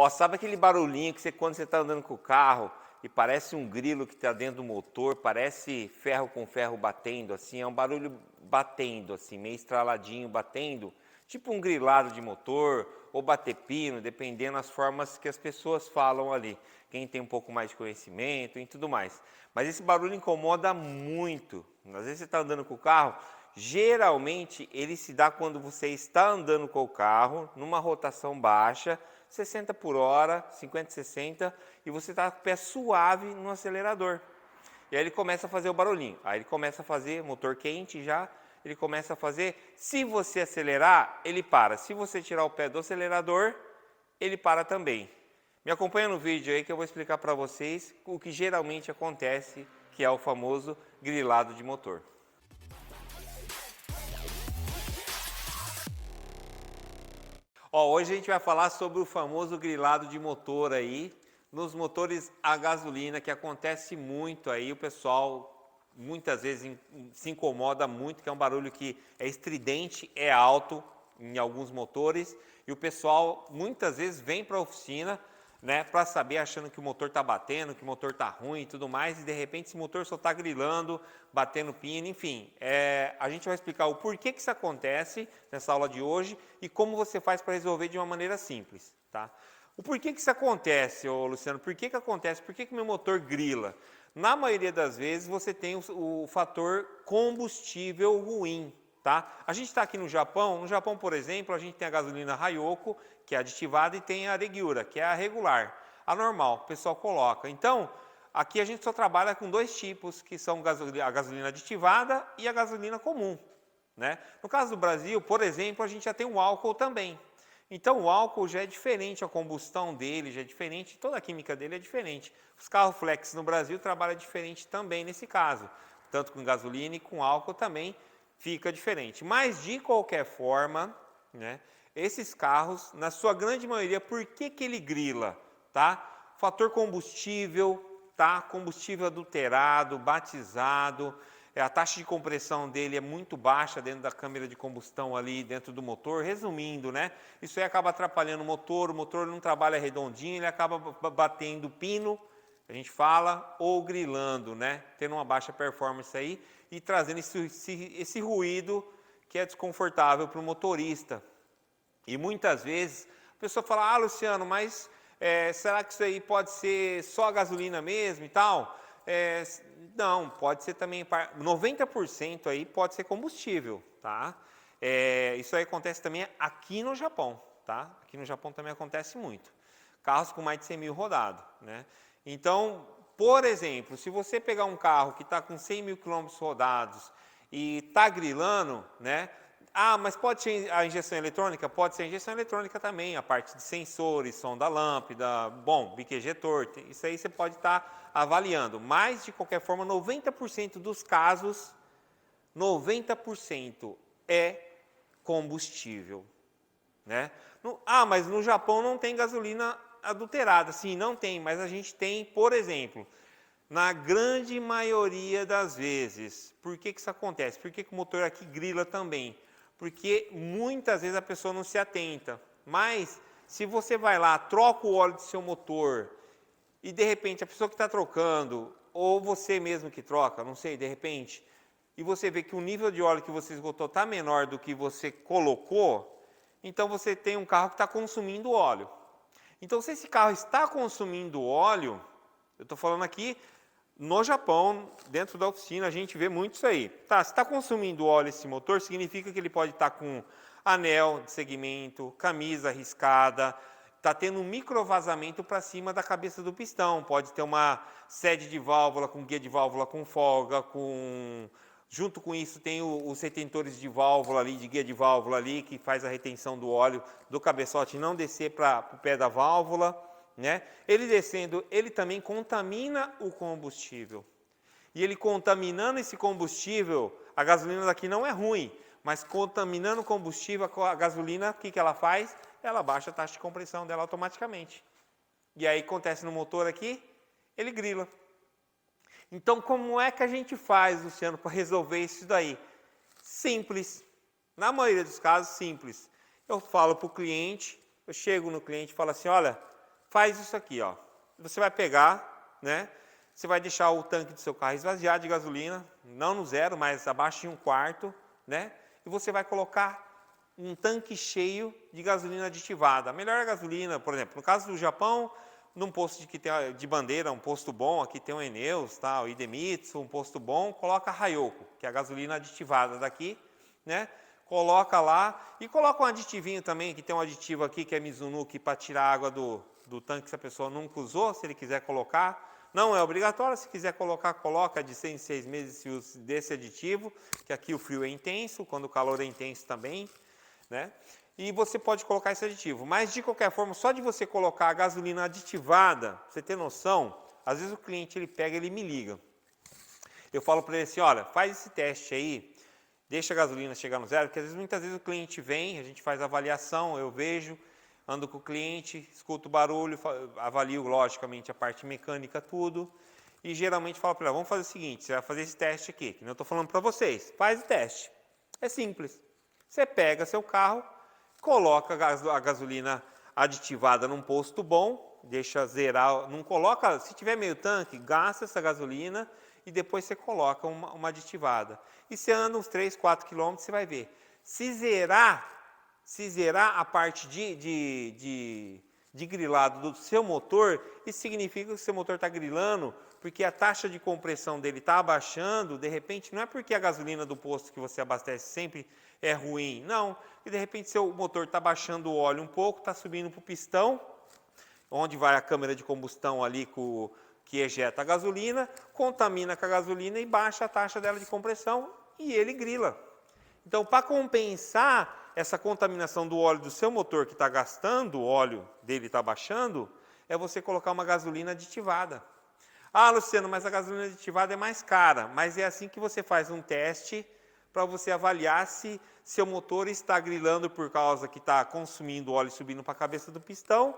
Ó, sabe aquele barulhinho que quando você está andando com o carro e parece um grilo que está dentro do motor, parece ferro com ferro batendo, assim, é um barulho batendo, assim, meio estraladinho batendo, tipo um grilado de motor ou bater pino, dependendo das formas que as pessoas falam ali. Quem tem um pouco mais de conhecimento e tudo mais. Mas esse barulho incomoda muito. Às vezes você está andando com o carro, geralmente ele se dá quando você está andando com o carro numa rotação baixa, 60 por hora, 50, 60, e você está com o pé suave no acelerador. E aí ele começa a fazer o barulhinho. Aí ele começa a fazer, motor quente já, ele começa a fazer. Se você acelerar, ele para. Se você tirar o pé do acelerador, ele para também. Me acompanha no vídeo aí que eu vou explicar para vocês o que geralmente acontece, que é o famoso grilado de motor. Ó, hoje a gente vai falar sobre o famoso grilado de motor aí, nos motores a gasolina, que acontece muito aí, o pessoal muitas vezes se incomoda muito, que é um barulho que é estridente, é alto em alguns motores, e o pessoal muitas vezes vem para a oficina, né, para saber, achando que o motor está batendo, que o motor está ruim e tudo mais, e de repente esse motor só está grilando, batendo pino, enfim. A gente vai explicar o porquê que isso acontece nessa aula de hoje e como você faz para resolver de uma maneira simples, tá? O porquê que isso acontece, ô Luciano? Por que acontece? Por que meu motor grila? Na maioria das vezes você tem o fator combustível ruim, tá? A gente está aqui no Japão, por exemplo, a gente tem a gasolina Hayoko, que é aditivada, e tem a Regiura, que é a regular, a normal, o pessoal coloca. Então, aqui a gente só trabalha com dois tipos, que são a gasolina aditivada e a gasolina comum, né? No caso do Brasil, por exemplo, a gente já tem o álcool também. Então, o álcool já é diferente, a combustão dele já é diferente, toda a química dele é diferente. Os carros flex no Brasil trabalham diferente também nesse caso, tanto com gasolina e com álcool também fica diferente. Mas, de qualquer forma, né, esses carros, na sua grande maioria, por que ele grila? Tá? Fator combustível, tá? Combustível adulterado, batizado, a taxa de compressão dele é muito baixa dentro da câmara de combustão ali, dentro do motor. Resumindo, né? Isso aí acaba atrapalhando o motor não trabalha redondinho, ele acaba batendo pino, a gente fala, ou grilando, né? Tendo uma baixa performance aí e trazendo esse ruído que é desconfortável para o motorista. E muitas vezes a pessoa fala, Luciano, mas será que isso aí pode ser só a gasolina mesmo e tal? Não, pode ser também, 90% aí pode ser combustível, tá? Isso aí acontece também aqui no Japão, tá? Aqui no Japão também acontece muito. Carros com mais de 100 mil rodados, né? Então, por exemplo, se você pegar um carro que está com 100 mil quilômetros rodados e está grilando, né? Mas pode ser a injeção eletrônica? Pode ser a injeção eletrônica também, a parte de sensores, som da lâmpada, bom, bico ejetor, isso aí você pode estar avaliando. Mas, de qualquer forma, 90% dos casos, 90% é combustível, né? Mas no Japão não tem gasolina adulterada. Sim, não tem, mas a gente tem, por exemplo, na grande maioria das vezes. Por que isso acontece? Por que o motor aqui grila também? Porque muitas vezes a pessoa não se atenta. Mas, se você vai lá, troca o óleo do seu motor, e de repente a pessoa que está trocando, ou você mesmo que troca, não sei, de repente, e você vê que o nível de óleo que você esgotou está menor do que você colocou, então você tem um carro que está consumindo óleo. Então, se esse carro está consumindo óleo, eu estou falando aqui no Japão, dentro da oficina, a gente vê muito isso aí. Tá, se está consumindo óleo esse motor, significa que ele pode estar com anel de segmento, camisa riscada, está tendo um microvazamento para cima da cabeça do pistão. Pode ter uma sede de válvula com guia de válvula com folga, junto com isso tem os retentores de válvula ali, de guia de válvula ali, que faz a retenção do óleo do cabeçote não descer para o pé da válvula. Né? Ele descendo, ele também contamina o combustível. E ele contaminando esse combustível, a gasolina daqui não é ruim, mas contaminando o combustível, a gasolina, o que ela faz? Ela baixa a taxa de compressão dela automaticamente. E aí acontece no motor aqui, ele grila. Então, como é que a gente faz, Luciano, para resolver isso daí? Simples. Na maioria dos casos, simples. Eu falo para o cliente, eu chego no cliente e falo assim, olha, faz isso aqui, ó. Você vai pegar, né? Você vai deixar o tanque do seu carro esvaziar de gasolina, não no zero, mas abaixo de 1/4, né? E você vai colocar um tanque cheio de gasolina aditivada. A melhor gasolina, por exemplo, no caso do Japão, num posto de bandeira, um posto bom, aqui tem o Eneos, tá? O Idemitsu, um posto bom, coloca a Hayoko, que é a gasolina aditivada daqui, né? Coloca lá e coloca um aditivinho também, que tem um aditivo aqui que é Mizunuki para tirar a água do tanque se a pessoa nunca usou, se ele quiser colocar. Não é obrigatório, se quiser colocar, coloca de 6 em 6 meses se usa desse aditivo, que aqui o frio é intenso, quando o calor é intenso também, né? E você pode colocar esse aditivo. Mas, de qualquer forma, só de você colocar a gasolina aditivada, pra você ter noção, às vezes o cliente ele pega e ele me liga. Eu falo para ele assim, olha, faz esse teste aí, deixa a gasolina chegar no zero, porque muitas vezes o cliente vem, a gente faz a avaliação, eu vejo, ando com o cliente, escuto o barulho, avalio logicamente a parte mecânica, tudo, e geralmente falo para ele, vamos fazer o seguinte, você vai fazer esse teste aqui, que eu estou falando para vocês, faz o teste. É simples. Você pega seu carro, coloca a gasolina aditivada num posto bom, deixa zerar, não coloca, se tiver meio tanque, gasta essa gasolina e depois você coloca uma aditivada. E você anda uns 3, 4 quilômetros, você vai ver. Se zerar a parte de grilado do seu motor, isso significa que o seu motor está grilando, porque a taxa de compressão dele está abaixando, de repente, não é porque a gasolina do posto que você abastece sempre é ruim, não, e de repente seu motor está baixando o óleo um pouco, está subindo para o pistão, onde vai a câmara de combustão ali que ejeta a gasolina, contamina com a gasolina e baixa a taxa dela de compressão e ele grila. Então, para compensar essa contaminação do óleo do seu motor que está gastando, o óleo dele está baixando, é você colocar uma gasolina aditivada. Ah, Luciano, mas a gasolina aditivada é mais cara. Mas é assim que você faz um teste para você avaliar se seu motor está grilando por causa que está consumindo óleo subindo para a cabeça do pistão.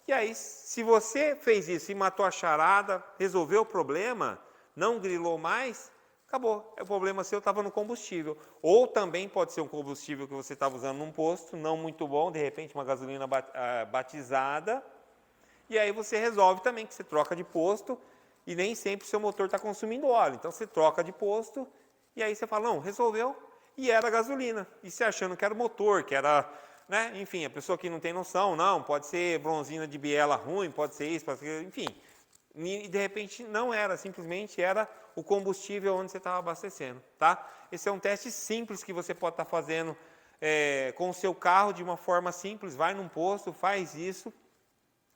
E aí, se você fez isso e matou a charada, resolveu o problema, não grilou mais, acabou. O problema seu estava no combustível. Ou também pode ser um combustível que você estava usando num posto, não muito bom, de repente uma gasolina batizada. E aí você resolve também que você troca de posto e nem sempre o seu motor está consumindo óleo. Então você troca de posto e aí você fala, não, resolveu e era gasolina. E você achando que era o motor, que era, né? Enfim, a pessoa que não tem noção, não, pode ser bronzina de biela ruim, pode ser isso, pode ser, enfim. E de repente não era, simplesmente era o combustível onde você estava abastecendo, tá? Esse é um teste simples que você pode estar fazendo com o seu carro de uma forma simples, vai num posto, faz isso,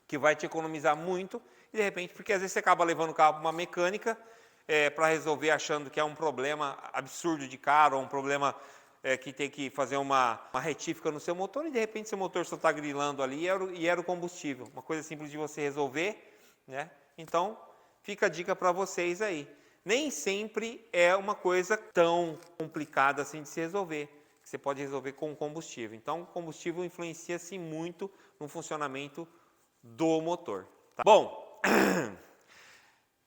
que vai te economizar muito, e de repente, porque às vezes você acaba levando o carro para uma mecânica para resolver achando que é um problema absurdo de caro, ou um problema que tem que fazer uma retífica no seu motor, e de repente seu motor só está grilando ali e era o combustível. Uma coisa simples de você resolver, né? Então, fica a dica para vocês aí. Nem sempre é uma coisa tão complicada assim de se resolver, que você pode resolver com o combustível. Então, o combustível influencia-se muito no funcionamento do motor. Tá? Bom,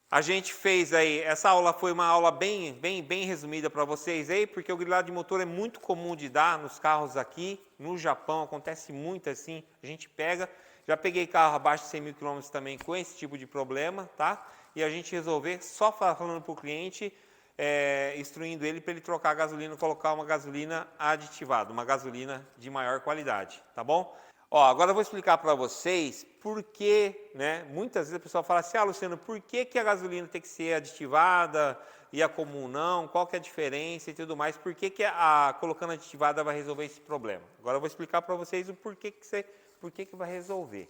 a gente fez aí, essa aula foi uma aula bem resumida para vocês aí, porque o grilado de motor é muito comum de dar nos carros aqui, no Japão acontece muito assim, a gente pega, já peguei carro abaixo de 100 mil quilômetros também com esse tipo de problema, tá? E a gente resolver só falando para o cliente, instruindo ele para ele trocar a gasolina, colocar uma gasolina aditivada, uma gasolina de maior qualidade, tá bom? Ó, agora eu vou explicar para vocês por que, né? Muitas vezes a pessoa fala assim, Luciano, por que a gasolina tem que ser aditivada e a comum não? Qual que é a diferença e tudo mais? Por que a colocando aditivada vai resolver esse problema? Agora eu vou explicar para vocês o porquê que vai resolver.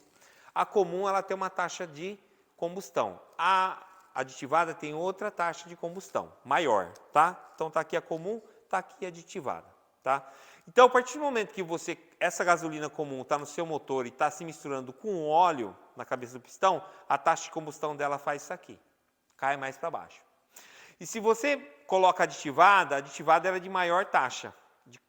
A comum ela tem uma taxa de combustão. A aditivada tem outra taxa de combustão, maior, tá? Então tá aqui a comum, tá aqui a aditivada, tá? Então, a partir do momento que essa gasolina comum está no seu motor e está se misturando com óleo na cabeça do pistão, a taxa de combustão dela faz isso aqui, cai mais para baixo. E se você coloca aditivada, a aditivada ela é de maior taxa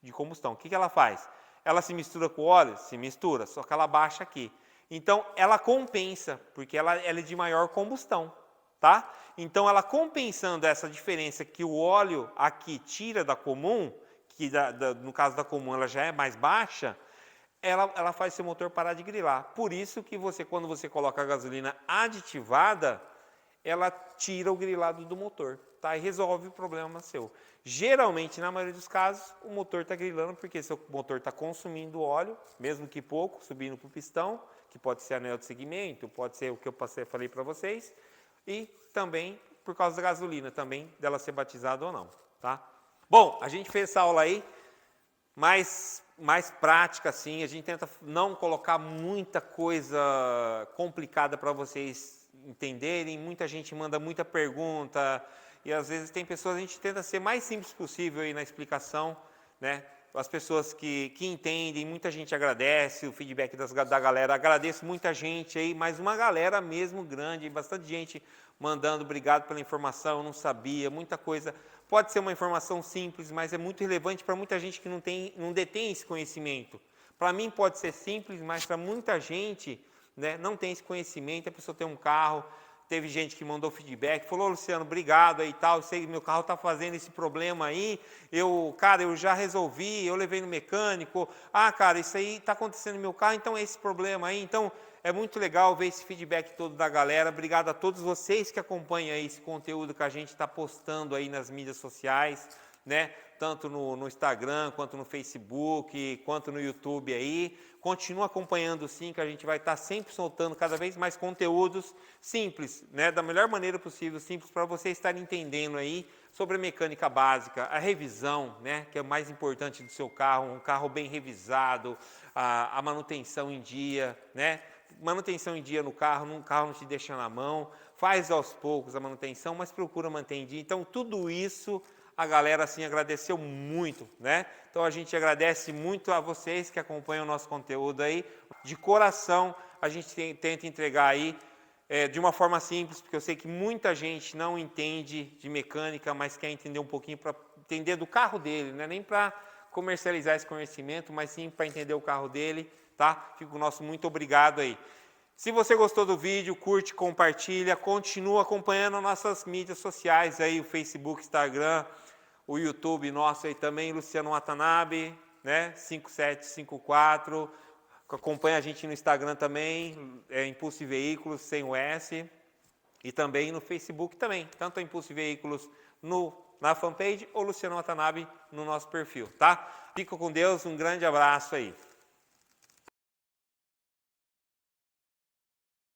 de combustão. O que ela faz? Ela se mistura com o óleo? Se mistura, só que ela baixa aqui. Então, ela compensa, porque ela é de maior combustão, tá? Então, ela compensando essa diferença que o óleo aqui tira da comum, que no caso da comum ela já é mais baixa, ela faz seu motor parar de grilar. Por isso que quando você coloca a gasolina aditivada, ela tira o grilado do motor, tá? E resolve o problema seu. Geralmente, na maioria dos casos, o motor está grilando porque seu motor está consumindo óleo, mesmo que pouco, subindo para o pistão, que pode ser anel de segmento, pode ser o que eu falei para vocês, e também por causa da gasolina, também dela ser batizada ou não, tá? Bom, a gente fez essa aula aí, mais prática, assim, a gente tenta não colocar muita coisa complicada para vocês entenderem, muita gente manda muita pergunta, e às vezes tem pessoas, a gente tenta ser mais simples possível aí na explicação, né? As pessoas que entendem, muita gente agradece o feedback da galera, agradeço muita gente aí, mas uma galera mesmo grande, bastante gente mandando, obrigado pela informação, eu não sabia, muita coisa. Pode ser uma informação simples, mas é muito relevante para muita gente que não detém esse conhecimento. Para mim pode ser simples, mas para muita gente, né, não tem esse conhecimento, a pessoa tem um carro, teve gente que mandou feedback, falou, Luciano, obrigado aí e tal, sei que meu carro está fazendo esse problema aí, cara, eu já resolvi, eu levei no mecânico, cara, isso aí está acontecendo no meu carro, então é esse problema aí, então é muito legal ver esse feedback todo da galera, obrigado a todos vocês que acompanham aí esse conteúdo que a gente está postando aí nas mídias sociais, né? Tanto no Instagram, quanto no Facebook, quanto no YouTube aí. Continua acompanhando sim, que a gente vai estar sempre soltando cada vez mais conteúdos simples, né? Da melhor maneira possível, simples, para você estar entendendo aí sobre a mecânica básica, a revisão, né? Que é o mais importante do seu carro, um carro bem revisado, a manutenção em dia, né? Manutenção em dia no carro não te deixa na mão, faz aos poucos a manutenção, mas procura manter em dia. Então, tudo isso a galera assim agradeceu muito, né? Então a gente agradece muito a vocês que acompanham o nosso conteúdo aí. De coração, a gente tenta entregar aí de uma forma simples, porque eu sei que muita gente não entende de mecânica, mas quer entender um pouquinho para entender do carro dele, não é nem para comercializar esse conhecimento, mas sim para entender o carro dele, tá? Fico o nosso muito obrigado aí. Se você gostou do vídeo, curte, compartilha, continua acompanhando nossas mídias sociais aí, o Facebook, Instagram, o YouTube nosso aí também, Luciano Watanabe, né, 5754, acompanha a gente no Instagram também, Impulse Veículos, sem o S, e também no Facebook também, tanto a Impulse Veículos na fanpage ou Luciano Watanabe no nosso perfil, tá? Fica com Deus, um grande abraço aí.